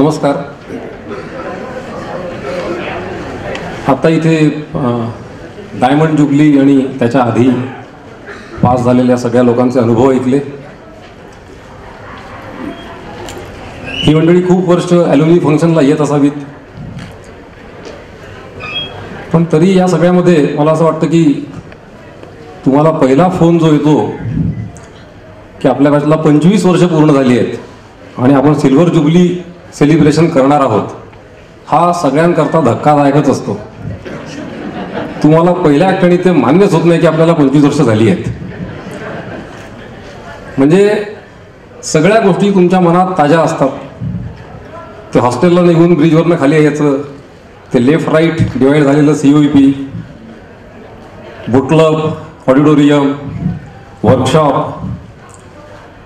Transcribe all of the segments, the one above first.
नमस्कार. आता इथे डायमंड जुबली आणि त्याच्या आधी पास झालेल्या सगळ्या लोकांचे अनुभव ऐकले. ही मंडळी खूप वर्ष ॲल्युमिनी फंक्शनला येत असावीत, पण तरी या सगळ्यामध्ये मला असं वाटतं की तुम्हाला पहिला फोन जो येतो की आपल्या बॅचला 25 वर्ष पूर्ण झाली आहेत आणि आपण सिल्वर जुबली सेलिब्रेशन करणार आहोत, हा सगळ्यांकरता धक्कादायकच असतो. तुम्हाला पहिल्या क्षणी ते मान्यच होत नाही की आपल्याला 25 वर्ष झाली आहेत. म्हणजे सगळ्या गोष्टी तुमच्या मनात ताज्या असतात. ते हॉस्टेलला निघून ब्रिजवरनं खाली यायचं, ते लेफ्ट राईट डिवाईड झालेलं COEP, book club, auditorium, workshop.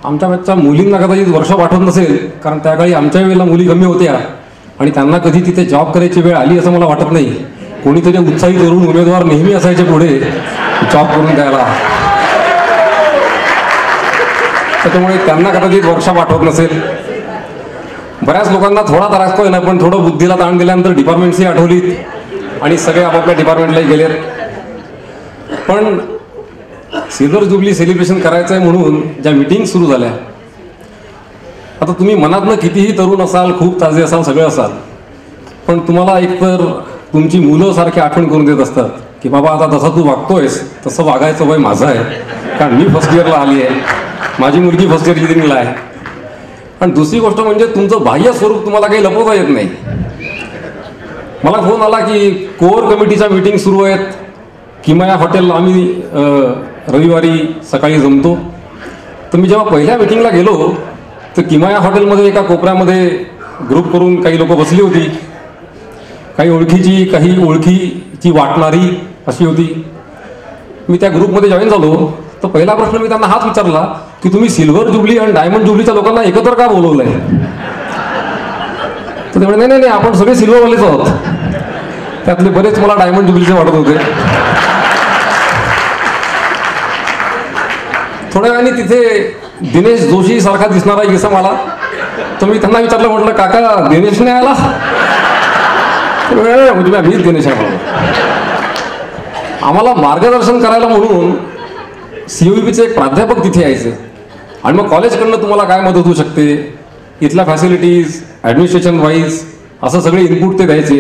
आमच्या बॅचच्या मुलींना कदाचित वर्कशॉप आठवत नसेल, कारण त्या काळी आमच्या वेळेला मुली कमी होत्या आणि त्यांना कधी तिथे जॉब करायची वेळ आली असं मला वाटत नाही. कोणीतरी उत्साही तरुण उमेदवार नेहमी असायचे पुढे जॉब करून द्यायला, त्याच्यामुळे त्यांना कदाचित वर्कशॉप आठवत नसेल. बऱ्याच लोकांना थोडा त्रास होईल ना, पण थोडं बुद्धीला ताण दिल्यानंतर डिपार्टमेंट्सही आठवलीत आणि सगळे आपापल्या डिपार्टमेंटलाही गेलेत. पण सिल्वर जुबली सेलिब्रेशन करायचं आहे म्हणून ज्या मीटिंग सुरू झाल्या, आता तुम्ही मनातनं कितीही तरुण असाल, खूप ताजे असाल, सगळं असाल, पण तुम्हाला एकतर तुमची मुलं सारखी आठवण करून देत असतात की बाबा आता तसं तू वागतोयस तसं वागायचं वय माझं आहे, कारण मी फर्स्ट इयरला आली आहे, माझी मुलगी फर्स्ट इयर इंजिनिअरिंगला आहे. आणि दुसरी गोष्ट म्हणजे तुमचं बाह्य स्वरूप तुम्हाला काही लपवता येत नाही. मला फोन आला की कोर कमिटीच्या मीटिंग सुरू आहेत, किमया हॉटेलला आम्ही रविवारी सकाळी जमतो. तर मी जेव्हा पहिल्या मीटिंगला गेलो तर किमया हॉटेलमध्ये एका कोपऱ्यामध्ये ग्रुप करून काही लोक बसली होती, काही ओळखीची, काही ओळखीची वाटणारी अशी होती. मी त्या ग्रुपमध्ये जॉईन झालो तर पहिला प्रश्न मी त्यांना हाच विचारला की तुम्ही सिल्वर जुबली आणि डायमंड जुबलीच्या लोकांना एकत्र का बोलवलंय? तर ते म्हणे नाही नाही, आपण सगळे सिल्वरवालेच आहोत. त्यातले बरेच मला डायमंड जुबलीचे वाटत होते. थोड्या वेळाने तिथे दिनेश जोशी सारखा दिसणारा एक इसम आला. तर मी त्यांना विचारलं, म्हटलं काका दिनेश नाही आला? म्हणजे मीच दिनेश आहे. आम्हाला मार्गदर्शन करायला म्हणून COEPचे एक प्राध्यापक तिथे यायचे आणि मग कॉलेजकडनं तुम्हाला काय मदत होऊ शकते, इथल्या फॅसिलिटीज, ॲडमिनिस्ट्रेशन वाईज असं सगळे इनपुट ते द्यायचे.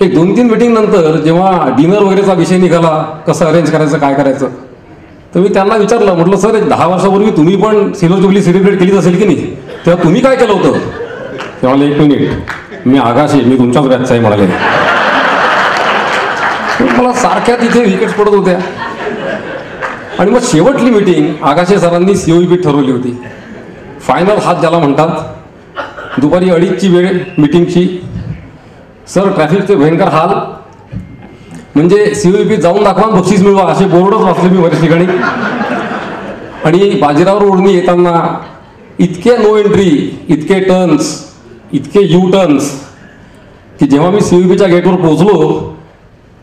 एक 2-3 मीटिंग नंतर जेव्हा डिनर वगैरेचा विषय निघाला, कसं अरेंज करायचं, काय करायचं, तर मी त्यांना विचारलं, म्हटलं सर 10 वर्षापूर्वी तुम्ही पण सिल्वर जुबली सेलिब्रेट केलीच असेल की नाही, तेव्हा तुम्ही काय केलं होतं? ते म्हणाले 1 मिनिट, मी आगाशे, मी तुमच्याच बॅचचा आहे म्हणाले. मला सारख्या तिथे विकेट्स पडत होत्या. आणि मग शेवटली मीटिंग आगाशे सरांनी COEP ठरवली होती. फायनल हात ज्याला म्हणतात. दुपारी 2:30ची वेळ मीटिंगची. सर ट्रॅफिकचे भयंकर हाल, म्हणजे COEP जाऊन दाखवा, बक्षीस मिळवा, असे बोर्डच वाचले मी बऱ्याच ठिकाणी. आणि बाजीराव रोडनी येताना इतके नो एंट्री, इतके टर्न्स, इतके यू टर्न्स की जेव्हा मी COEPच्या गेटवर पोहोचलो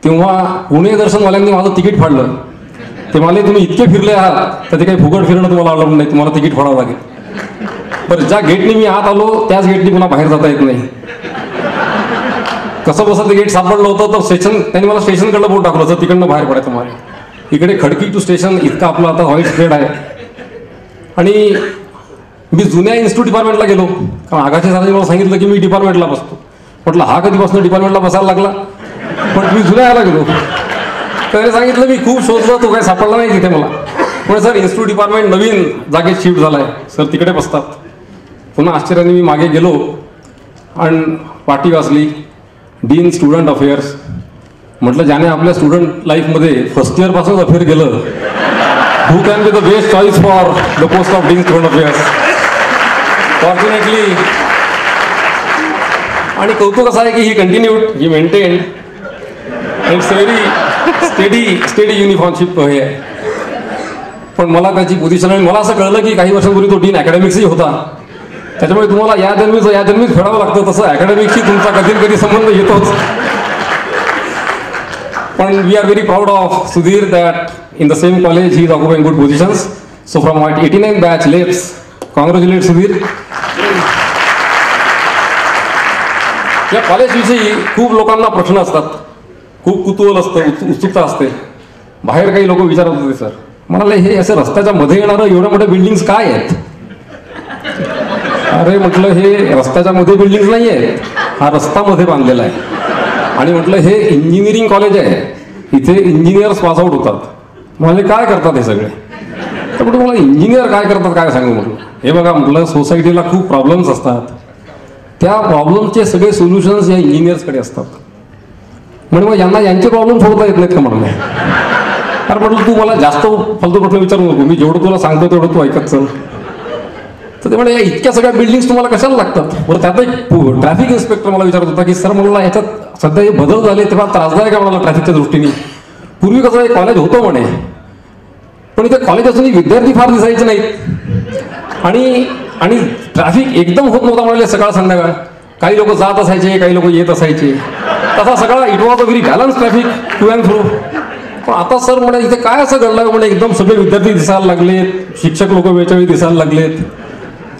तेव्हा पुणे दर्शनवाल्यांनी माझं तिकीट फाडलं. ते मला तुम्ही इतके फिरले आहात तर ते काही फुकट फिरणं तुम्हाला अलाउड नाही, तुम्हाला तिकीट फाडावं लागेल. बरं, ज्या गेटनी मी आत आलो त्याच गेटनी पुन्हा बाहेर जाता येत नाही. कसं बसं ते गेट सापडलं होतं तर त्यांनी मला स्टेशनकडलं बोट टाकलं होतं, तिकडनं बाहेर पडायचं मला. इकडे खडकी टू स्टेशन इतका आपला आता व्हाईट स्प्रेड आहे. आणि मी जुन्या इन्स्टिट्यूट डिपार्टमेंटला गेलो, कारण आगाशे सरांनी मला सांगितलं की मी डिपार्टमेंटला बसतो. म्हटलं हा कधीपासून डिपार्टमेंटला बसायला लागला, पण मी जुन्या यायला गेलो. त्याने सांगितलं मी खूप शोधलं, तो काही सापडला नाही तिथे मला. पण सर इन्स्टिट्यूट डिपार्टमेंट नवीन जागेत शिफ्ट झालाय, सर तिकडे बसतात. पुन्हा आश्चर्याने मी मागे गेलो आणि पाटी वाचली, डीन स्टुडंट अफेअर्स. म्हटलं ज्याने आपल्या स्टुडंट लाईफमध्ये फर्स्ट इयर पासून अफेअर केलं, who can be the best choice for the post of dean student affairs. Fortunately आणि कौतुक असं आहे की ही कंटिन्यूड, ही maintain, it's very steady uniformship हे आहे. पण मला त्याची पोझिशन, आणि मला असं कळलं की काही वर्षांपूर्वी तो डीन अकॅडमिक्सही होता. त्याच्यामुळे तुम्हाला या जन्मीच फेडावं लागतं, तसं अकॅडमिकशी तुमचा कधी कधी संबंध येतोच. पण we are very proud of Sudhir that in the same college he is occupying good positions. So from 89 batch, let's congratulate Sudhir. या कॉलेजविषयी खूप लोकांना प्रश्न असतात, खूप कुतूहल असतं, उत्सुकता असते. बाहेर काही लोक विचारत होते, सर म्हणाले हे असं रस्त्याच्या मध्ये येणारं एवढ्या मोठ्या बिल्डिंग्स काय आहेत? अरे म्हटलं हे रस्त्याच्या मध्ये बिल्डिंग्स नाही आहेत, हा रस्ता मध्ये बांधलेला आहे. आणि म्हटलं हे इंजिनिअरिंग कॉलेज आहे, इथे इंजिनियर्स पासआउट होतात. म्हणजे काय करतात हे सगळे? तर म्हटलं मला इंजिनियर काय करतात काय सांगू म्हटलं. हे बघा म्हटलं सोसायटीला खूप प्रॉब्लेम्स असतात, त्या प्रॉब्लेमचे सगळे सोल्युशन्स या इंजिनियर्सकडे असतात. म्हणजे मग यांना यांचे प्रॉब्लेम सोडता येत नाहीत का म्हणून? अरे म्हटलं तू मला जास्त फालतू प्रश्न विचारू नको, मी जेवढं तुला सांगतो तेवढं तू ऐकत चल. तर ते म्हणजे या इतक्या सगळ्या बिल्डिंग्स तुम्हाला कशाला लागतात? बरं त्यात एक ट्रॅफिक इन्स्पेक्टर मला विचारत होता की सर मला याच्यात सध्या हे बदल झाले तेव्हा त्रासदायक आहे मला ट्रॅफिकच्या दृष्टीने. पूर्वी कसं एक कॉलेज होतं म्हणे, पण इथे कॉलेज असूनही विद्यार्थी फार दिसायचे नाहीत आणि ट्रॅफिक एकदम होत नव्हता म्हणाले सकाळ संध्याकाळ. काही लोक जात असायचे, काही लोक येत असायचे, तसा सगळा it was a very balance traffic to and fro. पण आता सर म्हणे इथे काय असं घडलं म्हणे, एकदम सगळे विद्यार्थी दिसायला लागलेत, शिक्षक लोक वेळच्या वेळी दिसायला लागलेत.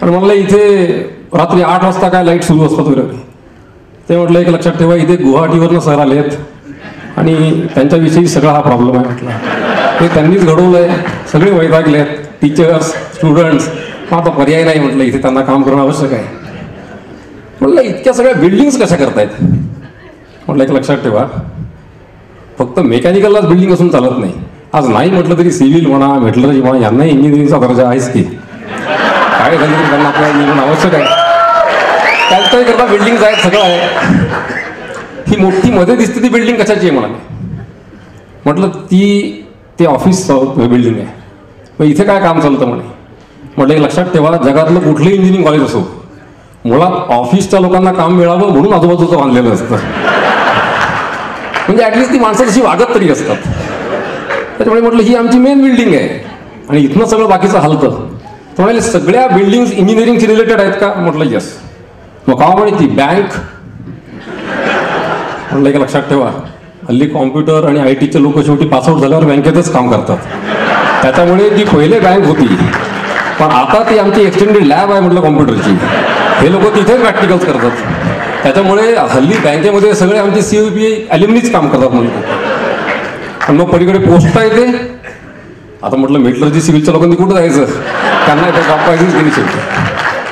आणि म्हणलं इथे रात्री 8 वाजता काय लाईट सुरू असतात वगैरे. ते म्हटलं एक लक्षात ठेवा, इथे गुवाहाटीवरनं सर आलेत आणि त्यांच्याविषयी सगळा हा प्रॉब्लेम आहे म्हटलं. हे त्यांनीच घडवलंय, सगळे वैतागलेत, टीचर्स, स्टुडंट्स. आता पर्याय नाही म्हटलं, इथे त्यांना काम करणं आवश्यक आहे. म्हटलं इतक्या सगळ्या बिल्डिंग्स कशा करतायत? म्हटलं एक लक्षात ठेवा, फक्त मेकॅनिकललाच बिल्डिंग असून चालत नाही. आज नाही म्हटलं तरी सिव्हिल म्हणा, मेटलर्जी म्हणा, यांनाही इंजिनिअरिंगचा दर्जा आहेच की. काय झालं तरी त्यांना आपल्याला निघणं आवश्यक आहे. त्यांच्याही करता बिल्डिंग आहेत, सगळं आहे. ही मोठी मध्ये दिसते ती बिल्डिंग कशाची आहे म्हणाले. म्हटलं ते ऑफिस बिल्डिंग आहे. मग इथे काय काम चालतं म्हणे. म्हटलं एक लक्षात ठेवा, जगातलं कुठलंही इंजिनिअरिंग कॉलेज असो, मुळात ऑफिसच्या लोकांना काम मिळावं म्हणून आजूबाजूचं बांधलेलं असतं. म्हणजे ऍटलिस्ट ती माणसं तशी वागत तरी असतात. त्याच्यामुळे म्हटलं ही आमची मेन बिल्डिंग आहे आणि इथनं सगळं बाकीचं हलतं. तर म्हणाले सगळ्या बिल्डिंग्स इंजिनिअरिंगशी रिलेटेड आहेत का? म्हटलं येस. मग का म्हणे ती बँक? म्हटलं एक लक्षात ठेवा, हल्ली कॉम्प्युटर आणि IT लोक शेवटी पासआउट झाल्यावर बँकेतच काम करतात. त्याच्यामुळे ती पहिले बँक होती, पण आता ती आमची एक्सटेंडेड लॅब आहे म्हटलं कॉम्प्युटरची. हे लोक तिथे प्रॅक्टिकल्स करतात. त्याच्यामुळे हल्ली बँकेमध्ये सगळे आमचे COP ॲल्युमिनीच काम करतात म्हणतो. आणि मग पलीकडे पोस्टा येते. आता म्हटलं मेटलर्जी सिव्हिलच्या लोकांनी कुठं जायचं, त्यांना इथं जॉब पाहिजेच गेली शेवटी.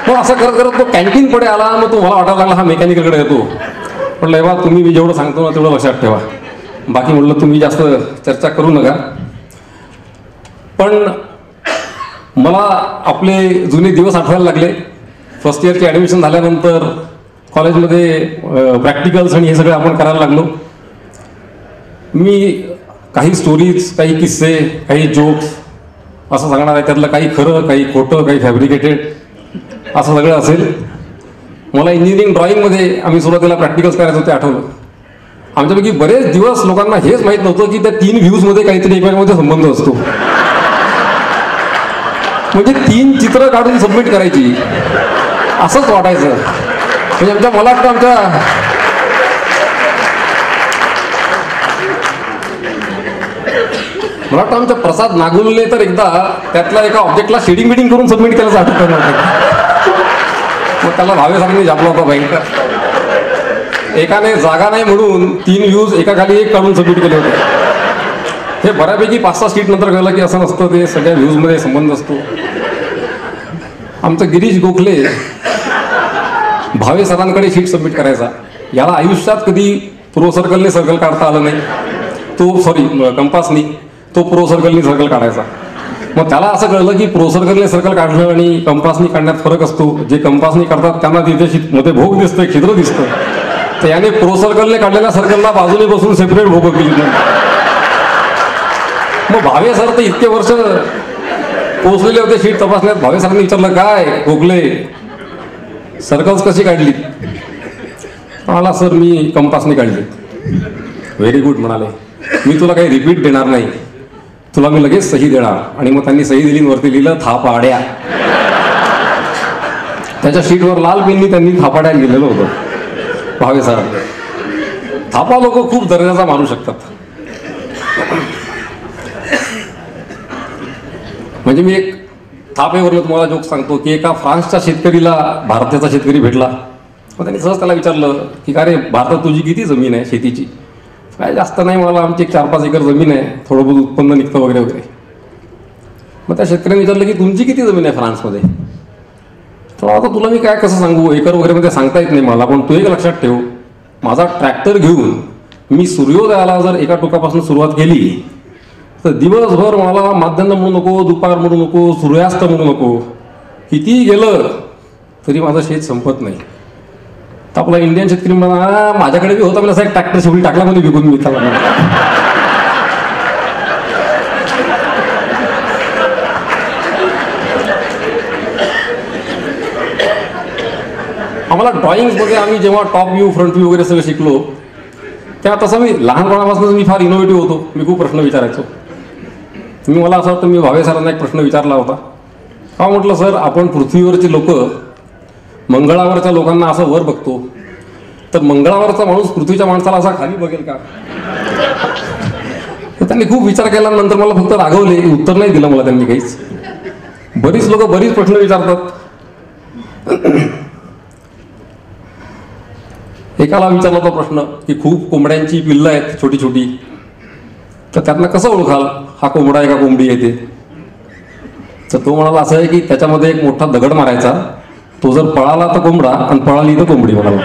मग असं करत करत तो कॅन्टीन पुढे आला. मग तो मला वाटायला लागला हा मेकॅनिकलकडे येतो. म्हटलं हे बा तुम्ही मी जेवढं सांगतो ना तेवढं लक्षात ठेवा, बाकी म्हटलं तुम्ही जास्त चर्चा करू नका. पण मला आपले जुने दिवस आठवायला लागले. फर्स्ट इयरचे ॲडमिशन झाल्यानंतर कॉलेजमध्ये प्रॅक्टिकल्स आणि हे सगळं आपण करायला लागलो. मी काही स्टोरीज, काही किस्से, काही जोक्स असं सांगणार आहे. त्यातलं काही खरं, काही खोटं, काही फॅब्रिकेटेड असं सगळं असेल. मला इंजिनिअरिंग ड्रॉइंगमध्ये आम्ही सुरुवातीला प्रॅक्टिकल्स करायचं ते आठवलं. आमच्यापैकी बरेच दिवस लोकांना हेच माहीत नव्हतं की त्या 3 व्ह्यूजमध्ये काहीतरी एकमेकांमध्ये संबंध असतो. म्हणजे 3 चित्र काढून सबमिट करायची असंच वाटायचं. म्हणजे मला वाटतं आमच्या प्रसाद नागुलने तर एकदा त्यातल्या एका ऑब्जेक्टला शेडिंग बिडिंग करून सबमिट केल्याचं आठवतं. मग त्याला भावेसाहेबांनी जापला होता भयंकर. एकाने जागा नाही म्हणून 3 व्ह्यूज एका खाली एक काढून सबमिट केले होते. हे बऱ्यापैकी 5-6 सीट नंतर कळलं की असं नसतं, ते सगळ्या व्ह्यूजमध्ये संबंध असतो. आमचं गिरीश गोखले भावे सरांकडे शीट सबमिट करायचा. याला आयुष्यात कधी प्रो सर्कलने सर्कल काढता आलं नाही. तो कंपासनी तो प्रो सर्कलनी सर्कल काढायचा. मग त्याला असं कळलं की प्रो सर्कलने सर्कल काढणं आणि कंपासनी काढण्यात फरक असतो. जे कंपासनी काढतात त्यांना तिथे मध्ये भोग दिसतं, छिद्र दिसतं. तर याने प्रो सर्कलने काढलेल्या सर्कलला बाजूने बसून सेपरेट भोग केली. मग भावे सर तर इतके वर्ष पोचलेले होते शीट तपासण्यात. भावे सरांनी विचारलं काय गोखले सर्कल्स कशी काढली? म्हणाला सर मी कंपासने काढली. व्हेरी गुड म्हणाले, मी तुला काही रिपीट देणार नाही, तुला मी लगेच सही देणार. आणि मग त्यांनी सही दिली, वरती लिहिलं थापाड्या. त्याच्या शीटवर लाल पेननी त्यांनी थापाड्या लिहिलेलं होतं. भावे सर थापा लोक खूप दर्जाचा मानू शकतात. म्हणजे मी एक थापेवरनं तुम्हाला जोक सांगतो की एका फ्रान्सच्या शेतकरीला भारताचा शेतकरी भेटला मग त्यांनी सहज त्याला विचारलं की का रे भारतात तुझी किती जमीन आहे शेतीची? काय जास्त नाही, मला आमची 4-5 एकर जमीन आहे, थोडं बहुत उत्पन्न निघतं वगैरे वगैरे. मग त्या शेतकऱ्यांनी विचारलं की तुमची किती जमीन आहे फ्रान्समध्ये? तर आता तुला मी काय कसं सांगू, एकर वगैरेमध्ये सांगता येत नाही मला, पण तू एक लक्षात ठेव, माझा ट्रॅक्टर घेऊन मी सूर्योदयाला जर एका टोकापासून सुरुवात केली तर दिवसभर मला माध्यान्ह म्हणू नको, दुपार म्हणू नको, सूर्यास्त म्हणू नको, कितीही गेलं तरी माझं शेत संपत नाही. तर आपला इंडियन शेतकरी म्हणा माझ्याकडे बी होता, मला असा एक ट्रॅक्टर शेवटी टाकला मध्ये विकून मी त्याला. आम्हाला ड्रॉइंगमध्ये आम्ही जेव्हा टॉप व्ह्यू फ्रंट व्ह्यू वगैरे सगळं शिकलो तेव्हा तसं मी लहानपणापासूनच मी फार इनोव्हेटिव्ह होतो. मी खूप प्रश्न विचारायचो. मला असं वाटतं मी भावे सरांना एक प्रश्न विचारला होता. का म्हटलं सर आपण पृथ्वीवरची लोक मंगळावरच्या लोकांना असं वर बघतो, तर मंगळावरचा माणूस पृथ्वीच्या माणसाला असा खाली बघेल का? त्यांनी खूप विचार केल्यानंतर मला फक्त रागवले, उत्तर नाही दिलं मला त्यांनी काहीच. बरीच लोक बरीच प्रश्न विचारतात. एकाला विचारला तो प्रश्न की खूप कोंबड्यांची पिल्लं आहेत छोटी छोटी, तर त्यातनं कसं ओळखाल हा कोंबडा आहे का कोंबडी आहे ते? तर तो म्हणाला असं आहे की त्याच्यामध्ये एक मोठा दगड मारायचा, तो जर पळाला तर कोंबडा आणि पळाली तर कोंबडी म्हणाला.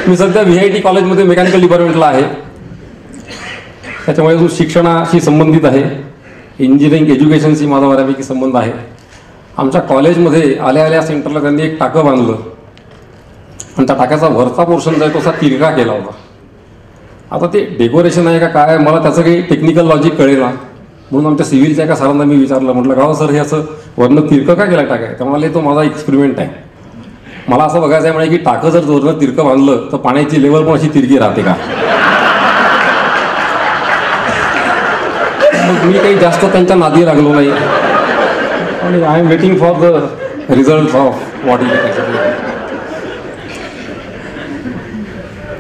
मी सध्या VIT कॉलेजमध्ये मेकॅनिकल डिपार्टमेंटला आहे. त्याच्यामुळे शिक्षणाशी संबंधित आहे, इंजिनिअरिंग एज्युकेशनशी माझा बऱ्यापैकी संबंध आहे. आमच्या कॉलेजमध्ये आल्या आल्या सेंटरला त्यांनी एक टाकं बांधलं आणि त्या टाक्याचा वरचा पोर्शन जो आहे तो असा तिरका केला होता. आता ते डेकोरेशन आहे का काय मला त्याचं काही टेक्निकल लॉजिक कळेल ना, म्हणून आमच्या सिव्हिलच्या एका सरांना मी विचारलं, म्हटलं गाव सर हे असं वरनं तिरकं का केलं टाक आहे? तर म्हणाले तो माझा एक्सपेरिमेंट आहे, मला असं बघायचं आहे म्हणजे की टाकं जर वरनं तिरकं बांधलं तर पाण्याची लेवल पण अशी तिरकी राहते का? मग मी काही जास्त त्यांच्या नादी लागलो नाही आणि I am waiting for the result of what is.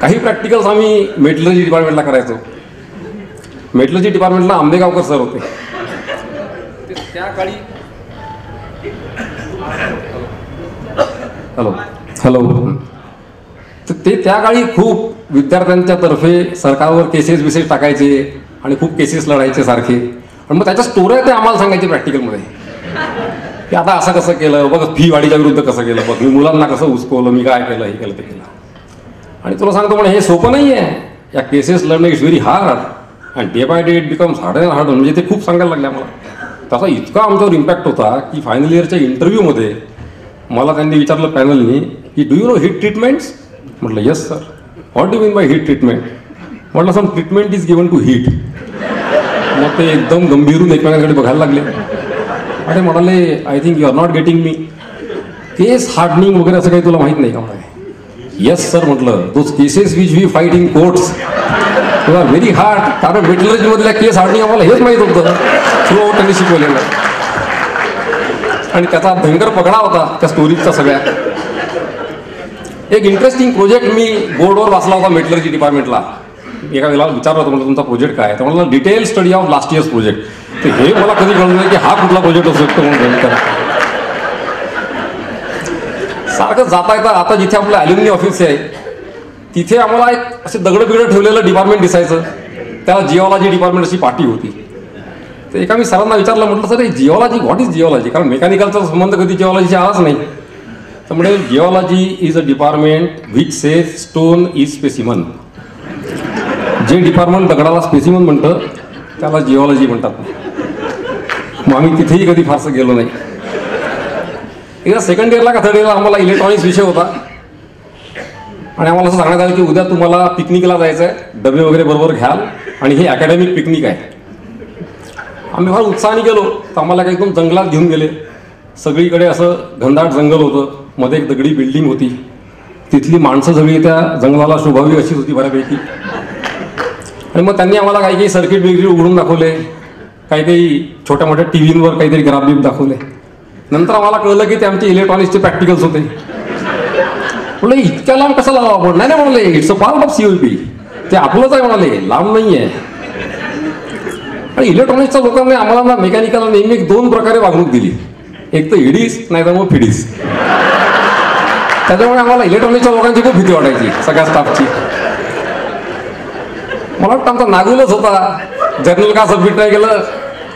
काही प्रॅक्टिकल्स आम्ही मेटलर्जी डिपार्टमेंटला करायचो. मेटलर्जी डिपार्टमेंटला आंबेगावकर सर होते. त्या काळी हॅलो तर ते त्या काळी खूप विद्यार्थ्यांच्या तर्फे सरकारवर केसेस बिसेस टाकायचे आणि खूप केसेस लढायचे सारखे. आणि मग त्याच्या स्टोऱ्या ते आम्हाला सांगायचे प्रॅक्टिकलमध्ये की आता असं कसं केलं बघ, फी वाढीच्या विरुद्ध कसं केलं बघ, मी मुलांना कसं उचकवलं, मी काय केलं, हे केलं ते केलं. आणि तुला सांगतो म्हणजे हे सोपं नाही आहे, या केसेस लढणं it's very hard and day by day it becomes hard and hard. म्हणजे ते खूप सांगायला लागले आम्हाला. त्याचा इतका आमच्यावर इम्पॅक्ट होता की फायनल इयरच्या इंटरव्ह्यूमध्ये मला त्यांनी विचारलं पॅनलनी की do you know heat treatments? म्हटलं yes sir. What do mean by heat treatment? म्हटलं some treatment is given to heat. मग ते एकदम गंभीरून एकमेकांकडे बघायला लागले. अरे म्हणाले I think you are not getting me, case hardening वगैरे असं काही तुला माहीत नाही का? म्हणाले येस सर. म्हटलं those cases which we fight in courts they are very hard. कारण मेटलर्जीमधल्या केस हार्डनिंग आम्हाला हेच माहीत होतं, थ्रू त्यांनी शिकवलेलं. आणि त्याचा भयंकर पगडा होता त्या स्टोरीजचा सगळ्या. एक इंटरेस्टिंग प्रोजेक्ट मी बोर्डवर वाचला होता मेटलर्जी डिपार्टमेंटला. एका वेळेला विचारलं होतं, म्हटलं तुमचा प्रोजेक्ट काय? तर मला detail study of last years project. तर हे मला कधी कळलं नाही की हा कुठला प्रोजेक्ट असू शकतो म्हणून. सारखं जाता येतं. आता जिथे आपलं ॲल्युमिनी ऑफिस आहे तिथे आम्हाला एक असे दगड बिगडं ठेवलेलं डिपार्टमेंट दिसायचं. त्याला जिओलॉजी डिपार्टमेंट अशी पाठी होती. तर एका मी सरांना विचारलं, म्हटलं सर हे जिओलॉजी व्हॉट इज जिओलॉजी? कारण मेकॅनिकलचा संबंध कधी जिओलॉजीशी आलाच नाही. तर म्हणजे geology is a department which says stone is specimen. जे डिपार्टमेंट दगडाला स्पेसिमन म्हणतं त्याला जिओलॉजी म्हणतात. मग आम्ही तिथेही कधी फारसं गेलो नाही. एकदा सेकंड इयरला का थर्ड इयरला आम्हाला इलेक्ट्रॉनिक्स विषय होता आणि आम्हाला असं सांगण्यात आलं की उद्या तुम्हाला पिकनिकला जायचं आहे, डबे वगैरे बरोबर घ्याल आणि हे अकॅडमिक पिकनिक आहे. आम्ही फार उत्साहाने गेलो. तर आम्हाला काही एकदम जंगलात घेऊन गेले. सगळीकडे असं घनदाट जंगल होतं, मध्ये एक दगडी बिल्डिंग होती. तिथली माणसं सगळी त्या जंगलाला शोभावी अशीच होती बऱ्यापैकी. आणि मग त्यांनी आम्हाला काही काही सर्किट बिर्किट उघडून दाखवले, काही काही छोट्या मोठ्या टीव्हींवर काहीतरी ग्राफ बिफ दाखवले. नंतर आम्हाला कळलं की ते आमचे इलेक्ट्रॉनिक्सचे प्रॅक्टिकल्स होते. म्हटलं इतक्या लांब कसं लावा आपण? नाही म्हणाले it's a part of COP. ते आपलंच आहे म्हणाले, लांब नाही आहे. आणि इलेक्ट्रॉनिक्सच्या लोकांनी आम्हाला मेकॅनिकलला नेहमी 2 प्रकारे वागणूक दिली. एक तर ईडीस नाही तर मग फिडीस. त्याच्यामुळे आम्हाला इलेक्ट्रॉनिकच्या लोकांची खूप भीती वाटायची, सगळ्या स्टाफची. मला वाटतं आमचा नागुलच होता, जर्नल का सबमिट नाही केलं,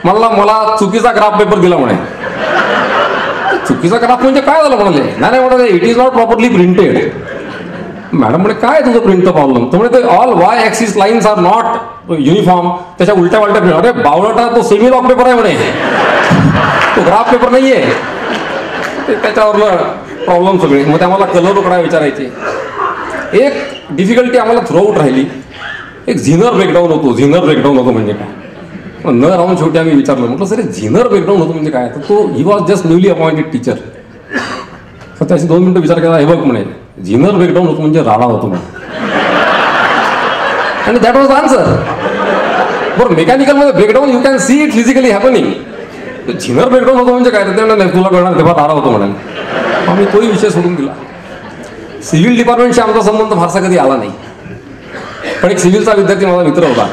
मला चुकीचा ग्राफ पेपर दिला म्हणे. चुकीचा ग्राफ म्हणजे काय झालं म्हणाले, नाही म्हणाले it is not properly printed. Madam म्हणे काय तुझं प्रिंटचा प्रॉब्लेम, तर म्हणे ते all Y axis lines are not uniform, त्याच्या उलट्या वालट्या प्रिंट. अरे बावळटा, तो सेमी लॉक पेपर आहे म्हणे, तो ग्राफ पेपर नाहीये. त्याच्यावर प्रॉब्लेम सगळे. मग ते आम्हाला कलर उकडा विचारायचे. एक डिफिकल्टी आम्हाला थ्रूआउट राहिली, एक झिनर ब्रेकडाऊन होतो. झिनर ब्रेकडाऊन होतो म्हणजे काय न राहून शेवटी आम्ही विचारलं, म्हटलं सर झिनर ब्रेकडाऊन होतो म्हणजे काय. तर तो he was just newly appointed teacher. तर त्याशी 2 मिनिटं विचार केला, हे बघ म्हणे झिनर ब्रेकडाऊन होतो म्हणजे राडा होतो म्हणे. आणि दॅट वॉज आन्सर. बरं मेकॅनिकलमध्ये breakdown you can see it physically happening. Zener breakdown होतो म्हणजे काय, नाही तुला कळणार तेव्हा राडा होतो म्हणाले. आम्ही तोही विषय सोडून दिला. सिव्हिल डिपार्टमेंटशी आमचा संबंध फारसा कधी आला नाही. पण एक सिव्हिलचा विद्यार्थी माझा मित्र होता,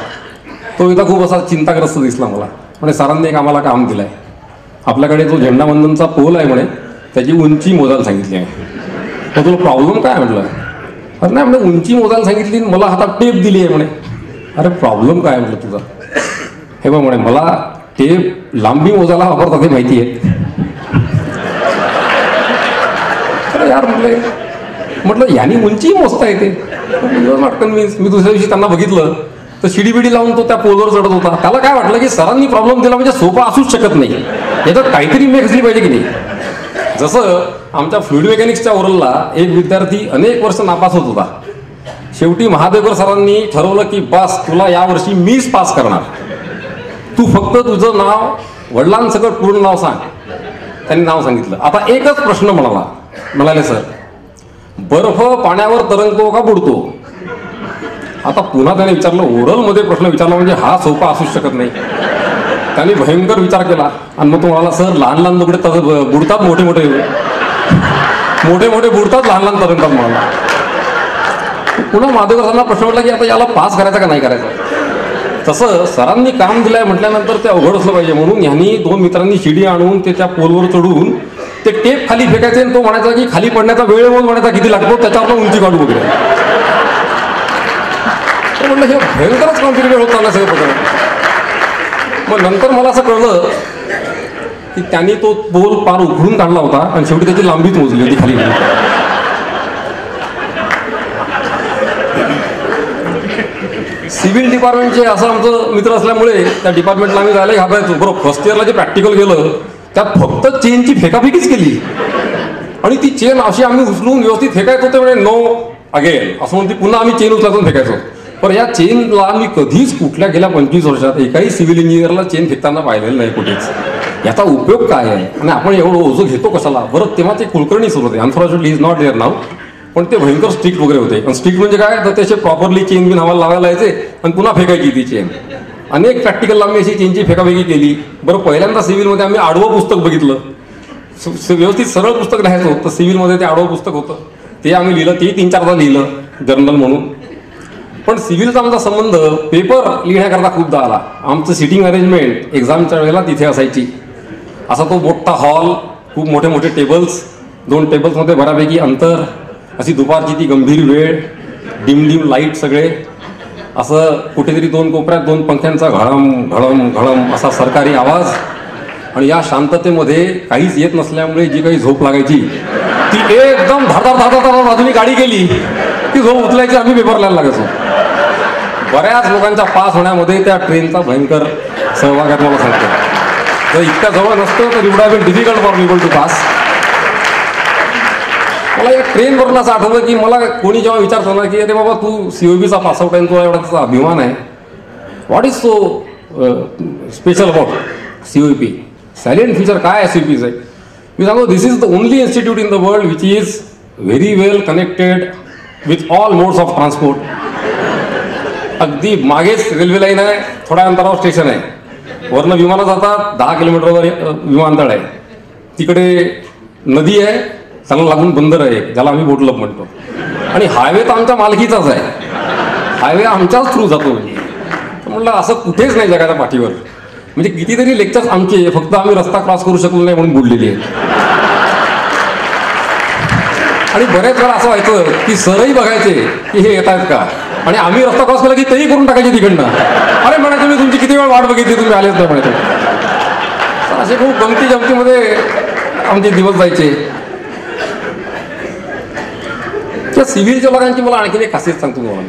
तो इथं खूप असा चिंताग्रस्त दिसला मला. म्हणजे सरांनी एक आम्हाला काम दिलं आहे, आपल्याकडे जो झेंडावंदनचा पोल आहे म्हणे त्याची उंची मोजायला सांगितली आहे. तर तुला प्रॉब्लेम काय म्हटलं. अरे नाही म्हणजे उंची मोजायला सांगितली, मला हातात टेप दिली आहे म्हणे. अरे प्रॉब्लेम काय म्हटलं तुझा. हे बघ म्हणे मला टेप लांबी मोजायला वापरतात हे माहिती आहे. अरे यार म्हटलं यानी उंची मोजता येते. मी दुसऱ्या दिवशी त्यांना बघितलं तर शिडीबिडी लावून तो त्या पोलवर चढत होता. त्याला काय वाटलं की सरांनी प्रॉब्लेम दिला म्हणजे सोपा असूच शकत नाही, याच्यात काहीतरी मेक असली पाहिजे की नाही. जसं आमच्या फ्लुइड मेकॅनिक्सच्या ओरलला एक विद्यार्थी अनेक वर्ष नापास होत होता. शेवटी महादेवकर सरांनी ठरवलं की बस तुला यावर्षी मीच पास करणार, तू फक्त तुझं नाव वडिलांसकट पूर्ण नाव सांग. त्यांनी नाव सांगितलं. आता एकच प्रश्न म्हणाले सर बर्फ पाण्यावर तरंगतो का बुडतो. आता पुन्हा त्याने विचारलं, ओरलमध्ये प्रश्न विचारला म्हणजे हा सोपा असूच शकत नाही. त्याने भयंकर विचार केला आणि मग तो म्हणाला सर लहान लहान दगडे बुडतात, मोठे मोठे बुडतात, लहान लहान तरंगतात म्हणाला. पुन्हा महादेवकर सरांना प्रश्न म्हटला की आता याला पास करायचा का नाही करायचा. तसं सरांनी काम दिलंय म्हटल्यानंतर ते अवघड असलं पाहिजे, म्हणून ह्यांनी 2 मित्रांनी शिडी आणून ते त्या पोलवर चढून ते टेप खाली फेकायचे आणि तो म्हणायचा की खाली पडण्याचा वेळ म्हणायचा किती लागतो त्याच्यावर उंची काढू वगैरे. म्हटलं हे भयंकरच कॉम्प्लिकेटेड होत चाललं सगळं प्रकरण. मग नंतर मला असं कळलं की त्यांनी तो पोल पार उघडून काढला होता आणि शेवटी त्याची लांबीच मोजली होती खाली. सिव्हिल डिपार्टमेंटचे असं आमचं मित्र असल्यामुळे त्या डिपार्टमेंटला आम्ही जायला घाबरायचो. बरोबर फर्स्ट इयरला जे प्रॅक्टिकल गेलं त्यात फक्त चेनची फेकाफेकीच केली आणि ती चेन अशी आम्ही उचलून व्यवस्थित फेकायचो ते म्हणजे नो अगेन असं म्हणून ती पुन्हा आम्ही चेन उचलातून फेकायचो. पण या चेनला मी कधीच कुठल्या गेल्या 25 वर्षात एकाही सिव्हिल इंजिनियरला चेन फेकताना पाहिलेलं नाही कुठेच. याचा उपयोग काय आहे आणि आपण एवढं ओझं घेतो कशाला. बरं तेव्हा ते कुलकर्णी सुरू होते, अनफॉर्च्युनेटली इज नॉट देअर नाव. पण ते भयंकर स्ट्रिक्ट वगैरे होते. आणि स्ट्रिक्ट म्हणजे काय तर त्याचे प्रॉपरली चेन बिन हवाला लावायला यायचे आणि पुन्हा फेकायची ती चेन. अनेक प्रॅक्टिकलला आम्ही अशी चेनची फेकाफेकी केली. बरं पहिल्यांदा सिव्हिलमध्ये आम्ही आडवं पुस्तक बघितलं, व्यवस्थित सरळ पुस्तक लिहायचं होतं. सिव्हिलमध्ये ते आडवं पुस्तक होतं, ते आम्ही लिहिलं, ते 3-4दा लिहिलं जर्नल म्हणून. पण सिव्हिलचा आमचा संबंध पेपर लिहिण्याकरता खूपदा आला. आमचं सिटिंग अरेंजमेंट एक्झामच्या वेळेला तिथे असायची. असा तो मोठा हॉल, खूप मोठे मोठे टेबल्स, 2 टेबल्समध्ये बऱ्यापैकी अंतर, अशी दुपारची ती गंभीर वेळ, डिम लाईट सगळे, असं कुठेतरी 2 कोपऱ्यात 2 पंख्यांचा घळम घळम घळम असा सरकारी आवाज. आणि या शांततेमध्ये काहीच येत नसल्यामुळे जी काही झोप लागायची ती एकदम धारधार बाजूनी गाडी गेली ती झोप उचलायची, आम्ही पेपर लिहायला लागायचो. बऱ्याच लोकांच्या पास होण्यामध्ये त्या ट्रेनचा भयंकर सहभाग आहे मला सांगतो. जर इतक्या जवळ नसतं तर इवडा been difficult for people to pass. मला या ट्रेनवरून असं आठवलं की मला कोणी जेव्हा विचारतो ना की अरे बाबा तू COBचा पासआउट आहे, तुला एवढा त्याचा अभिमान आहे, what is so special about COP, salient feature काय COPचं आहे. मी सांगतो this is the only institute in the world which is very well connected with all modes of transport. अगदी मागेच रेल्वे लाईन आहे, थोड्या अंतरावर स्टेशन आहे, वरनं विमानं जातात, 10 किलोमीटरवर विमानतळ आहे, तिकडे नदी आहे, त्याला लागून बंदर आहे ज्याला आम्ही बोटलब म्हणतो, आणि हायवे तर आमच्या मालकीचाच आहे, हायवे आमच्याच थ्रू जातो. म्हणजे म्हटलं असं कुठेच नाही जगाच्या पाठीवर. म्हणजे कितीतरी लेक्चर्स आमचे फक्त आम्ही रस्ता क्रॉस करू शकलो नाही म्हणून बुडलेली आहेत. आणि बऱ्याच वेळा असं व्हायचं की सरही बघायचे की हे येत आहेत का, आणि आम्ही रस्ता क्रॉस केला की तेही करून टाकायचे तिकडनं. अरे म्हणायचं मी तुमची किती वेळ वाट बघितली, तुम्ही आलेच नाही म्हणायचं. असे खूप गमती जमतीमध्ये आमचे दिवस जायचे. त्या सिव्हिलच्या लोकांची मला आणखीन एक खासियत सांगतो तुम्हाला.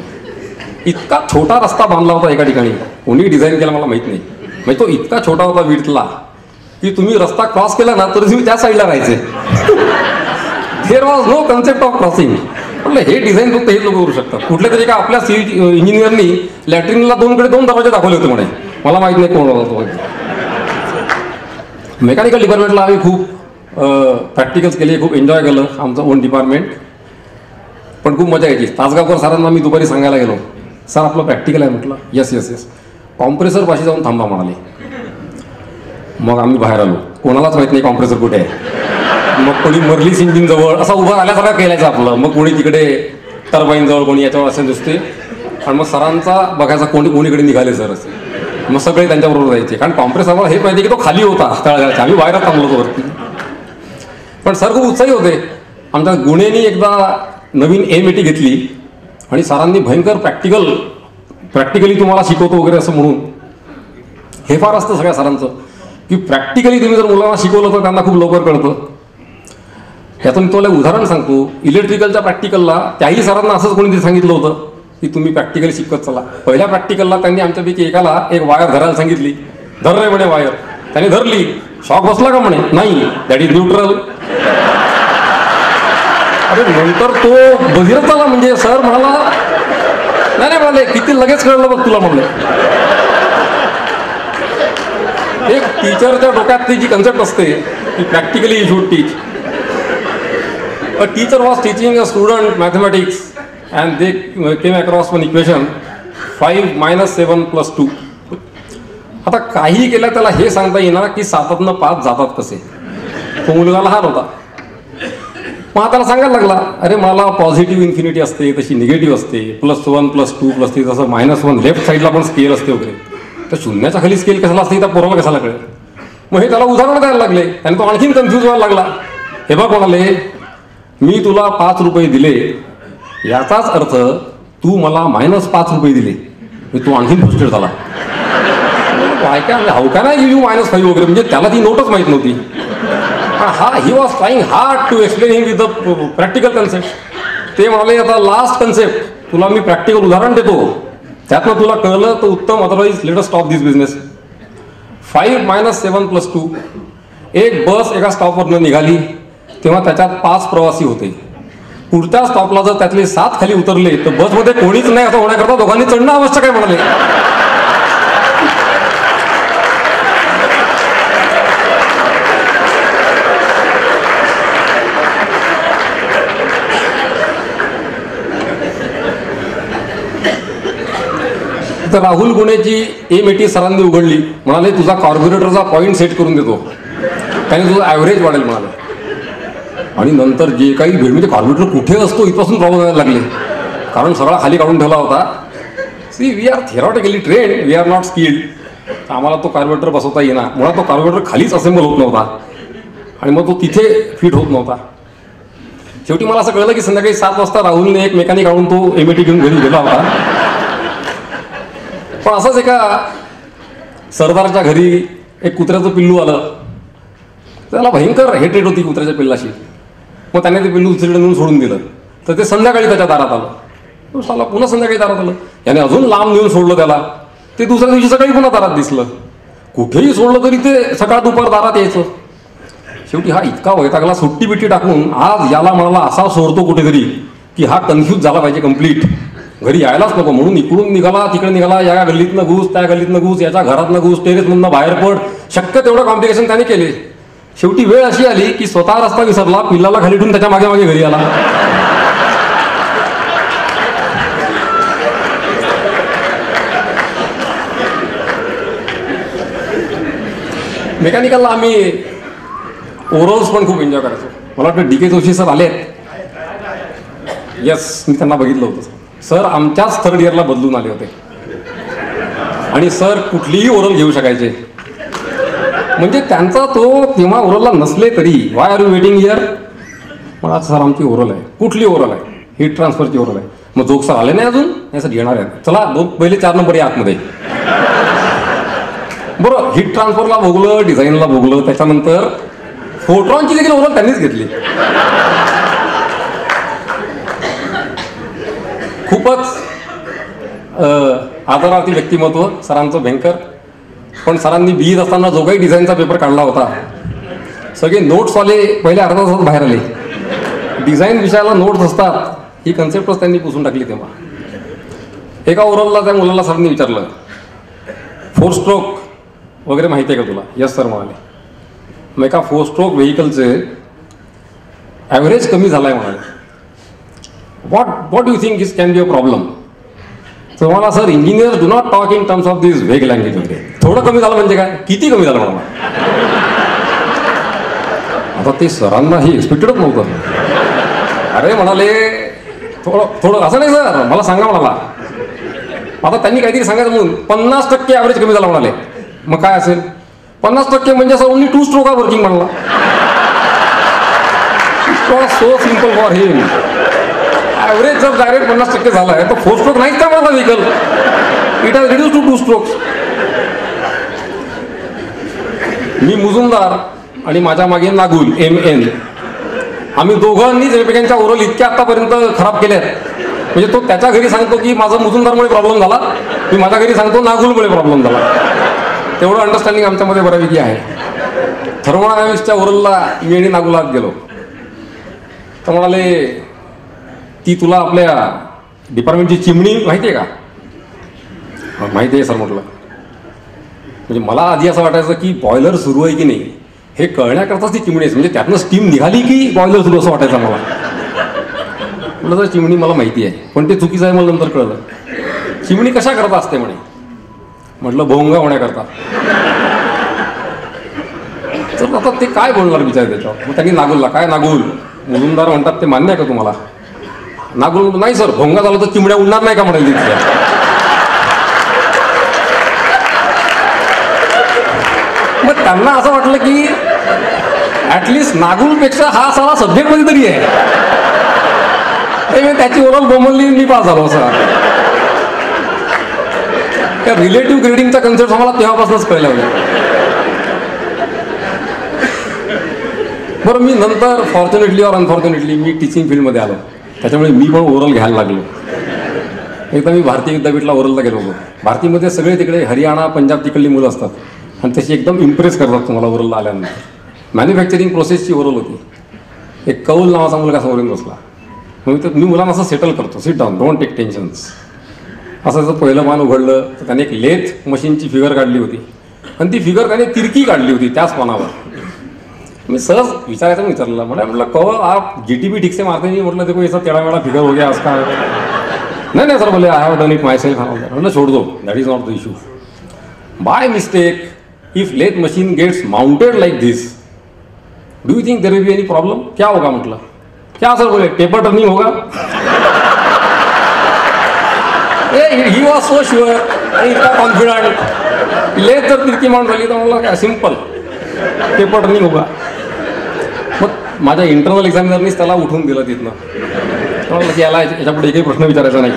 इतका छोटा रस्ता बांधला होता एका ठिकाणी, कोणी डिझाईन केला मला माहित नाही. म्हणजे तो इतका छोटा होता विड्थला की तुम्ही रस्ता क्रॉस केला ना तर तुम्ही त्या साईडला राहायचे. There was no concept of crossing. म्हटलं हे डिझाईन फक्त हे लोक करू शकतात. कुठल्या तरी का आपल्या सिव्हिल इंजिनियरनी लॅट्रिनला 2 दरवाजे दाखवले होते म्हणे, मला माहित नाही कोण होता तो. मेकॅनिकल डिपार्टमेंटला आम्ही खूप प्रॅक्टिकल्स केले, खूप एन्जॉय केलं आमचं ओन डिपार्टमेंट. पण खूप मजा यायची. तासगावकर सरांना मी दुपारी सांगायला गेलो, सर आपलं प्रॅक्टिकल आहे. म्हटलं येस येस येस. कॉम्प्रेसर पाशी जाऊन थांबा म्हणाले. मग आम्ही बाहेर आलो, कोणालाच माहित नाही कॉम्प्रेसर कुठे आहे. मग कोणी मर्लिस इंजिन जवळ असा उभा आल्यासारखं केलायचं आपलं, मग कोणी तिकडे टर्बाईन जवळ, कोणी याच्यावर असे दिसते. आणि मग सरांचा बघायचा कोणीकडे निघाले सर असे. मग सगळे त्यांच्याबरोबर जायचे, कारण कॉम्प्रेसर हे पाहिजे की तो खाली होता तळागाळाच्या, आम्ही बाहेरच थांबलो होतो वरती. पण सर खूप उत्साही होते. आमच्या गुणेनी एकदा नवीन एमएटी घेतली आणि सरांनी भयंकर प्रॅक्टिकली तुम्हाला शिकवतो वगैरे असं म्हणून. हे फार असतं सगळ्या सरांचं की प्रॅक्टिकली तुम्ही जर मुलांना शिकवलं तर त्यांना खूप लवकर कळतं. याचं मी तुम्हाला उदाहरण सांगतो. इलेक्ट्रिकलच्या प्रॅक्टिकलला त्याही सरांना असंच कोणीतरी सांगितलं होतं की तुम्ही प्रॅक्टिकली शिकत चला. पहिल्या प्रॅक्टिकलला त्यांनी आमच्यापैकी एकाला एक वायर धरायला सांगितली. धर रे म्हणे वायर. त्याने धरली. शॉक बसला का म्हणे, नाही, दॅट इज न्यूट्रल. अरे नंतर तो बधिरच झाला. म्हणजे सर म्हणाला नाही म्हणाले, किती लगेच कळलं बघ तुला म्हणलं. एक टीचरच्या डोक्यात जी कन्सेप्ट असते की practically you should teach. A teacher was teaching a student mathematics and they came across one equation 5 - 7 + 2. आता काही केलं त्याला हे सांगता येणार की 7तनं 5 जातात कसे. तो मुलगा लहान होता. मग त्याला सांगायला लागला, अरे मला पॉझिटिव्ह इन्फिनिटी असते तशी निगेटिव्ह असते, +1 + 2 + 3 जसं -1 लेफ्ट साईडला पण स्केल असते वगैरे. तर शून्याच्या खाली स्केल कशाला असते त्या पोराला कशाला कळेल. मग हे त्याला उदाहरण द्यायला लागले आणि तो आणखीन कन्फ्यूज व्हायला लागला. हे बघ म्हणाले, मी तुला 5 रुपये दिले याचाच अर्थ तू मला -5 दिले. तू आणखीन फ्रस्ट्रेट झाला. How can I give you -5 वगैरे. म्हणजे त्याला ती नोटच माहीत नव्हती. He was trying hard to explain him with the practical concept. ते म्हणाले, आता लास्ट कन्सेप्ट तुला मी प्रॅक्टिकल उदाहरण देतो, त्यातनं तुला कळलं तर उत्तम, अदरवाईज लेट अस स्टॉप दिस बिझनेस. 5 - 7 + 2. एक बस एका स्टॉपवरनं निघाली तेव्हा त्याच्यात 5 प्रवासी होते. पुढच्या स्टॉपला जर त्यातले 7 खाली उतरले तर बसमध्ये कोणीच नाही असं होण्याकरता दोघांनी चढणं आवश्यक आहे म्हणाले. तर राहुल गुणेची एमएटी सरांनी उघडली. म्हणाले, तुझा कार्बोरेटरचा पॉईंट सेट करून देतो, त्याने तुझं ॲव्हरेज वाढेल म्हणाले. आणि नंतर जे काही भेट म्हणजे कार्बोरेटर कुठे असतो इथपासून प्रॉब्लेम व्हायला लागले, कारण सगळा खाली काढून ठेवला होता. So we are theoretically trained, we are not skilled. आम्हाला तो कार्बोरेटर बसवता येईना. मुळात तो कार्बोरेटर खालीच असेंबल होत नव्हता आणि मग तो तिथे फिट होत नव्हता. शेवटी मला असं कळलं की संध्याकाळी 7 वाजता राहुलने एक मेकॅनिक आणून तो एमएटी घेऊन घरी गेला होता. पण असंच एका सरदारच्या घरी एक कुत्र्याचं पिल्लू आलं. त्याला भयंकर हेटेड होती कुत्र्याच्या पिल्लाशी. मग त्याने ते पिल्लू दुसरीकडे नेऊन सोडून दिलं. तर ते संध्याकाळी त्याच्या दारात आलं. साला पुन्हा संध्याकाळी दारात आलं. याने अजून लांब नेऊन सोडलं त्याला. ते दुसऱ्या दिवशी सकाळी पुन्हा दारात दिसलं. कुठेही सोडलं तरी ते सकाळ दुपार दारात यायचं. शेवटी हा इतका वैतागला, सुट्टी बिट्टी टाकून आज याला म्हणाला असा सोडतो कुठेतरी की हा कन्फ्यूज झाला पाहिजे कम्प्लीट, घरी यायलाच नको. म्हणून इकडून निघाला, तिकडे निघाला, या गल्लीतनं घुस, त्या गल्लीतनं घुस, याच्या घरातनं घुस, टेरेसमधनं बाहेर पड, शक्य तेवढं कॉम्प्लिकेशन त्याने केले. शेवटी वेळ अशी आली की स्वतः रस्ता विसरला, पिल्लाला खाली ठेवून त्याच्या मागे मागे घरी आला. मेकॅनिकलला आम्ही ओरल्स पण खूप एन्जॉय करायचो. मला वाटतं DK जोशी सर आले. येस, मी त्यांना बघितलं होतं. सर आमच्याच 3rd इयरला बदलून आले होते आणि सर कुठलीही ओरल घेऊ शकायचे. म्हणजे त्यांचा तो तेव्हा ओरलला नसले तरी why are you waiting here. मला सर आमची ओरल आहे. कुठली ओरल आहे? हीट ट्रान्सफरची ओरल आहे. मग जोक सर आले नाही अजून? नाही सर येणार आहे. चला पहिले 4 नंबर या आतमध्ये. बरं हीट ट्रान्सफरला भोगलं, डिझाईनला भोगलं, त्याच्यानंतर फोटॉनची देखील ओरल त्यांनीच घेतली. खूपच आदरार्थी व्यक्तिमत्व सरांचं भयंकर. पण सरांनी बीईत असताना जो काही डिझाईनचा पेपर काढला होता, सगळे नोट्सवाले पहिले अर्धा तासात बाहेर आले. डिझाईन विषयाला नोट्स असतात ही कन्सेप्टच त्यांनी पुसून टाकली. तेव्हा एका ओरलला त्या मुलाला सरांनी विचारलं, 4 स्ट्रोक वगैरे माहिती आहे का तुला? यस सर म्हणाले. मग एका 4 स्ट्रोक व्हेकलचे ॲव्हरेज कमी झाला आहे म्हणाले. What do think is can be a problem? तर मला sir engineers do not talk in terms of this vague language वगैरे. थोडं कमी झालं म्हणजे काय? किती कमी झालं मला? आता ते सरांना हे एक्सपेक्टेडच नव्हतं. अरे म्हणाले थोडं असं नाही सर, मला सांगा म्हणाला. आता त्यांनी काहीतरी सांगायचं म्हणून 50% ॲव्हरेज कमी झाला म्हणाले. मग काय असेल 50% म्हणजे असं ओनली 2 स्ट्रोक आर वर्किंग म्हणला. So simple for him. Average जर डायरेक्ट 50% झाला आहे तर 4 स्ट्रोक नाहीच का म्हणला vehicle. It has reduce to 2 strokes. मी मुजुमदार आणि माझ्या मागे नागुल MN, आम्ही दोघांनीच एकमेकांच्या ओरल इतक्या आतापर्यंत खराब केल्यात. म्हणजे तो त्याच्या घरी सांगतो की माझा मुजुमदारमुळे प्रॉब्लेम झाला, मी माझ्या घरी सांगतो नागुलमुळे प्रॉब्लेम झाला. तेवढं अंडरस्टँडिंग आमच्यामध्ये बऱ्यापैकी आहे. थर्मोडायनामिक्सच्या ओरलला मी आणि नागुलात गेलो तर म्हणाले, ती तुला आपल्या डिपार्टमेंटची चिमणी माहिती आहे का? माहिती आहे सर म्हटलं. म्हणजे मला आधी असं वाटायचं की बॉयलर सुरू आहे की नाही हे कळण्याकरताच ती चिमणी आहे. म्हणजे त्यातनं स्टीम निघाली की बॉयलर सुरू असं वाटायचं मला. म्हटलं तर चिमणी मला माहिती आहे, पण ते चुकीचं आहे मला नंतर कळलं. चिमणी कशा करता असते म्हणे. म्हटलं भोंगा होण्याकरता. तर आता ते काय बोलणार विचार त्याच्यावर. मग त्यांनी नागुलला, काय नागुल मुजुमदार म्हणतात ते मान्य आहे का तुम्हाला? नागुल नाही सर, भोंगा झाला तर चिमण्या उडणार नाही का म्हणाल तिथे. मग त्यांना असं वाटलं की ऍटलिस्ट नागुलपेक्षा हा सारा सब्जेक्ट मध्ये तरी आहे. त्याची ओरल बोंबलली, मी पास झालो. असं त्या रिलेटिव्ह ग्रेडिंगचा कन्सेप्ट आम्हाला तेव्हापासूनच कळला होता. बरं मी नंतर fortunately or unfortunately me teaching फील्डमध्ये आलो, त्याच्यामुळे मी पण ओरल घ्यायला लागलो. एकदा मी भारतीय विद्यापीठला ओरलला गेलो होतो. भारतीमध्ये सगळे तिकडे हरियाणा पंजाब तिकडली मुलं असतात आणि तशी एकदम इम्प्रेस करतात तुम्हाला ओरलला आल्यानंतर. मॅन्युफॅक्चरिंग प्रोसेसची ओरल होती. एक कौल नावाचा मुलगा समोर येऊन बसला. मी मुलांना असं सेटल करतो, sit down, don't take tensions. असं जर पहिलं मान उघडलं तर त्याने एक लेथ मशीनची फिगर काढली होती आणि ती फिगर त्याने तिरकी काढली होती त्याच पानावर. मी सहज विचारायचं विचारलं, म्हटलं कौल आप GTP ठीक से मारते नहीं? म्हटलं देखो ऐसा टेढ़ा मेढ़ा फिगर हो गया उसका. नहीं सर बोले I have done it myself. म्हटलं छोड़ दो, that is not the issue. By mistake if lathe machine gets mounted like this, do you think there will be any problem? क्या होगा? म्हटलं क्या सर बोले, टेपर टर्निंग होगा. He was so sure, इतका कॉन्फिडंट. लेथ जर तिरकी mount झाली तर म्हटलं काय सिम्पल, टेपर टर्निंग होगा. मग माझ्या इंटरनल एक्झामिनरनीच त्याला उठून दिलं तिथनं. म्हटलं की याला याच्यापुढे एकही प्रश्न विचारायचा नाही.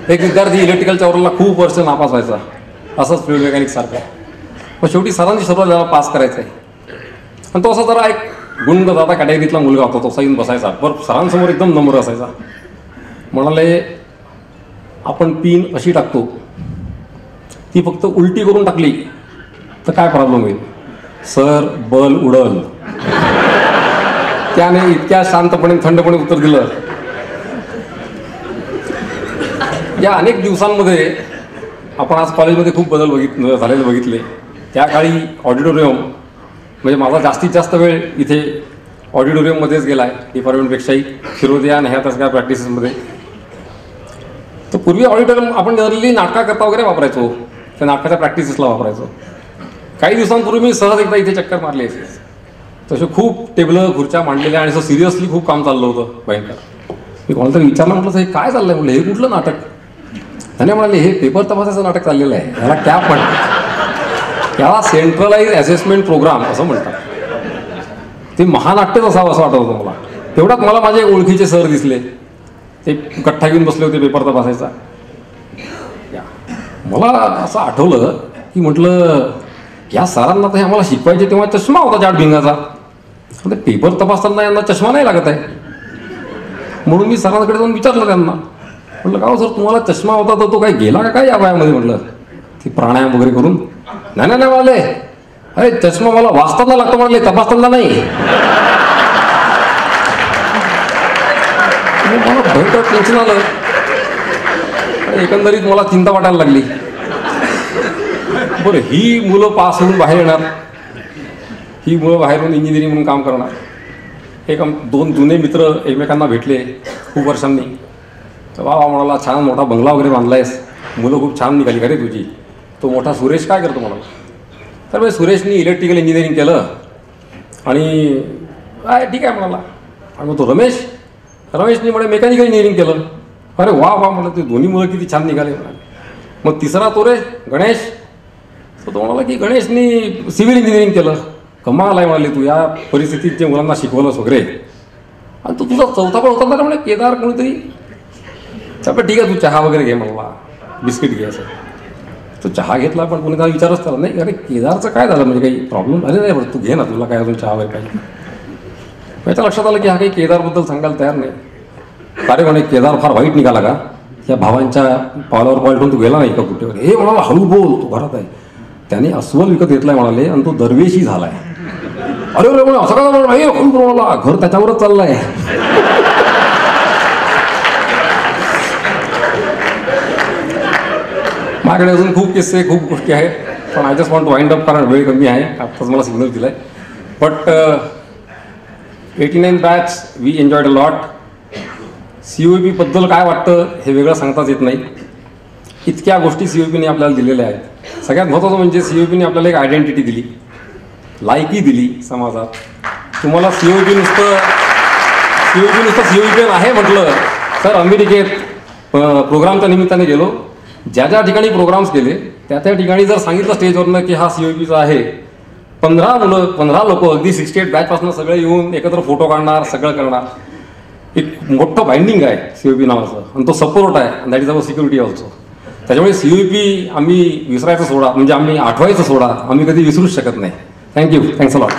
एक विद्यार्थी इलेक्ट्रिकलच्या ओरलला खूप वर्ष नापास व्हायचा, असंच फ्लुइड मेकॅनिक्ससारखं. मग शेवटी सरांची सर्व त्याला पास करायचं आहे. आणि तो असा जरा एक गुंड दादा कॅटेगरीतला मुलगा होता, तो येऊन बसायचा. बरं सरांसमोर एकदम नम्र असायचा. म्हणाले आपण पिन अशी टाकतो, ती फक्त उलटी करून टाकली तर काय प्रॉब्लेम होईल? सर बल उडल. त्याने इतक्या शांतपणे थंडपणे उत्तर दिलं. या अनेक दिवसांमध्ये आपण आज कॉलेजमध्ये खूप बदल झालेले बघितले. त्या काळी ऑडिटोरियम म्हणजे माझा जास्तीत जास्त वेळ इथे ऑडिटोरियममध्येच गेला आहे डिपार्टमेंटपेक्षाही, फिरोदिया आणि ह्या तसं प्रॅक्टिसेसमध्ये. तर पूर्वी ऑडिटोरियम आपण जनरली नाटकाकरता वगैरे वापरायचो, त्या नाटकाच्या प्रॅक्टिसेसला वापरायचो. काही दिवसांपूर्वी मी सहज एकदा इथे चक्कर मारली असेल. तसे खूप टेबलं खुर्च्या मांडलेल्या आणि असं सिरियसली खूप काम चाललं होतं भयंकर. मी कोणाला तरी विचारलं, म्हटलं हे काय चाललंय? म्हटलं हे कुठलं नाटक? त्याने म्हणाले हे पेपर तपासायचं नाटक चाललेलं आहे, ह्याला कॅप म्हणतात. याला सेंट्रलाइज असेसमेंट प्रोग्राम असं म्हणतात. ते महानाट्यच असावं असं वाटत होतं मला. तेवढ्यात मला माझे ओळखीचे सर दिसले, ते कट्टा घेऊन बसले होते पेपर तपासायचा. मला असं आठवलं की म्हटलं या सरांना तर आम्हाला शिकवायचे तेव्हा चष्मा होता जाड भिंगाचा, पेपर तपासताना यांना चष्मा नाही लागत आहे. म्हणून मी सरांकडे जाऊन विचारलं त्यांना, म्हटलं का हो सर तुम्हाला चष्मा होता तर तो काय गेला का काय या वयामध्ये? म्हटलं ते प्राणायाम वगैरे करून. नाही नाही नाही म्हणाले, अरे चष्मा मला वाचताना लागतो म्हणाले, तपासताना नाही. मला भयंकर टेन्शन आलं. एकंदरीत मला चिंता वाटायला लागली. बरं ही मुलं पास होऊन बाहेर येणार, ही मुलं बाहेरून इंजिनिअरिंग म्हणून काम करणार. एक 2 जुने मित्र एकमेकांना भेटले खूप वर्षांनी. तर बाबा म्हणाला छान मोठा बंगला वगैरे बांधलायस, मुलं खूप छान निघाली का रे तुझी. तो मोठा सुरेश काय करतो म्हणाला. तर म्हणजे सुरेशनी इलेक्ट्रिकल इंजिनिअरिंग केलं आणि काय ठीक आहे म्हणाला. आणि मग तो रमेशनी म्हणे मेकॅनिकल इंजिनिअरिंग केलं. अरे वा वा म्हणलं, ते दोन्ही मुलं किती छान निघाले म्हणाले. मग तिसरा तो रे गणेश, तर तो म्हणाला की गणेशनी सिव्हिल इंजिनिअरिंग केलं. कमाल आहे म्हणाले तू या परिस्थितीत जे मुलांना शिकवलंस वगैरे. आणि तू तुझा चौथा पण होता ना म्हणे केदार कोणीतरी. त्यामुळे ठीक आहे तू चहा वगैरे घे म्हणला, बिस्किट घे असं. तो चहा घेतला पण कोणी त्याला विचारच त्याला नाही अरे केदारचं काय झालं म्हणजे काही प्रॉब्लेम. अरे नाही बरं तू घे ना, तुला काय अजून चहा वगैरे पाहिजे. त्याच्या लक्षात आलं की हा काही केदारबद्दल सांगायला तयार नाही. अरे म्हणे केदार फार वाईट निघाला का, या भावांच्या पावलावर पाऊल ठेवून तू गेला नाही का कुठे वगैरे. हे म्हणाला हळू बोल, तू घरात आहे. त्याने अस्वल विकत घेतलाय म्हणाले आणि तो दरवेशी झालाय. अरे अरे म्हणे असं काय म्हणा, हे हळू बोला, घर त्याच्यावरच चाललंय. माझ्याकडे अजून खूप किस्से खूप गोष्टी आहेत, पण I just want to wind up कारण वेळ कमी आहे. आत्ताच मला सिग्नल दिलाय. But 89 batch we enjoyed a lot. COEP बद्दल काय वाटतं हे वेगळं सांगताच येत नाही. इतक्या गोष्टी COEPने आपल्याला दिलेल्या आहेत. सगळ्यात महत्त्वाचं म्हणजे COEPने आपल्याला एक आयडेंटिटी दिली, लायकी दिली समाजात. तुम्हाला COEP नुसतं COEP आहे म्हटलं तर अमेरिकेत प्रोग्रामच्या निमित्ताने गेलो. ज्या ज्या ठिकाणी प्रोग्राम्स केले त्या त्या ठिकाणी जर सांगितलं स्टेजवरनं की हा COEPचा आहे, 15 लोक अगदी 68 बॅचपासून सगळे येऊन एकत्र फोटो काढणार, सगळं करणार. एक मोठं बाइंडिंग आहे COEP नावाचं आणि तो सपोर्ट आहे, that is our security also. त्याच्यामुळे COEP आम्ही विसरायचं सोडा, म्हणजे आम्ही आठवायचं सोडा, आम्ही कधी विसरूच शकत नाही. Thank you, thanks a lot.